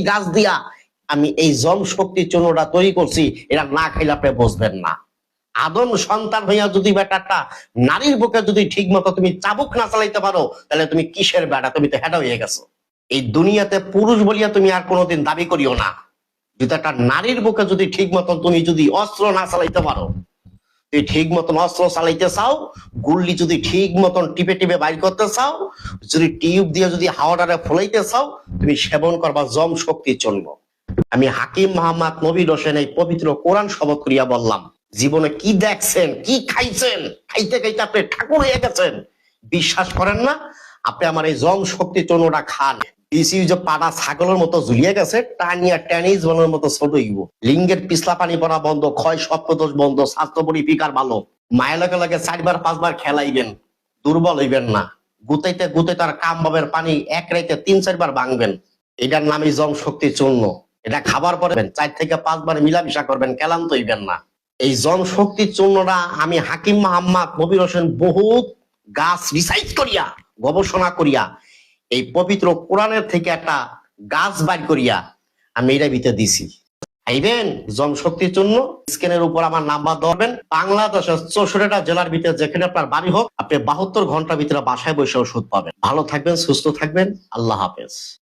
গাছ দিয়া আমি এই জম শক্তি চূর্ণটা তৈরি করছি, এটা না খাইলে আপনি বুঝবেন না। আদম সন্তান হইয়া যদি বেটাটা নারীর বুকে যদি ঠিক মতো তুমি চাবুক না চালাইতে পারো, তাহলে তুমি কিসের বেটা? তুমি তো হেডা হয়ে গেছো। এই দুনিয়াতে পুরুষ বলিয়া তুমি আর কোনোদিন দাবি করিও না। যদি একটা নারীর বুকে যদি ঠিক মতন তুমি যদি অস্ত্র না চালাইতে পারো, তুমি ঠিক মতন অস্ত্র চালাইতে চাও, গুল্লি যদি ঠিক মতন টিপে টিপে বাইর করতে চাও, যদি টিউব দিয়ে যদি হাওয়াটারে ফলাইতে চাও, তুমি সেবন করবা জম শক্তির জন্য। আমি হাকিম মোহাম্মদ নবীর হোসেন এই পবিত্র কোরআন শপথ করিয়া বললাম, জীবনে কি দেখছেন, কি খাইছেন, খাইতে খাইতে আপনি ঠাকুর হয়ে গেছেন। বিশ্বাস করেন না? আপনি আমার এই জম শক্তি চূর্ণটা খান। যে পাড়া ছাগলের মতো ঝুলিয়ে গেছে, টানিয়া টেনিস বলের মতো ছোট হইব। লিঙ্গের পিছলা পানি পড়া বন্ধ, ক্ষয় সপ্তদোষ বন্ধ, স্বাস্থ্য পরিফিকার ভালো। মায়ের লগে লগে 4বার 5বার খেলাইবেন, দুর্বল হইবেন না। গুতাইতে গুতাইতে আর কাম বাবের পানি এক রাইতে 3-4বার ভাঙবেন। এটার নামই জম শক্তি চূর্ণ। এটা খাবার পরে 4 থেকে 5 বার মিলামিশা করবেন, ক্লান্ত হইবেন না। এই জম শক্তি চূর্ণটা আমি হাকিম মোহাম্মদ নবীর হোসেন বহুত গাছ রিসার্চ করিয়া, গবেষণা করিয়া, এই পবিত্র কোরআনের থেকে একটা গাছ বাইর করিয়া আমি এটা ভিতরে দিছি। খাইবেন জম শক্তির জন্য। স্ক্রিনের উপর আমার নাম্বার ধরবেন। বাংলাদেশের 64টা জেলার ভিতরে যেখানে আপনার বাড়ি হোক, আপনি 72 ঘন্টার ভিতরে বাসায় বসে ওষুধ পাবেন। ভালো থাকবেন, সুস্থ থাকবেন। আল্লাহ হাফেজ।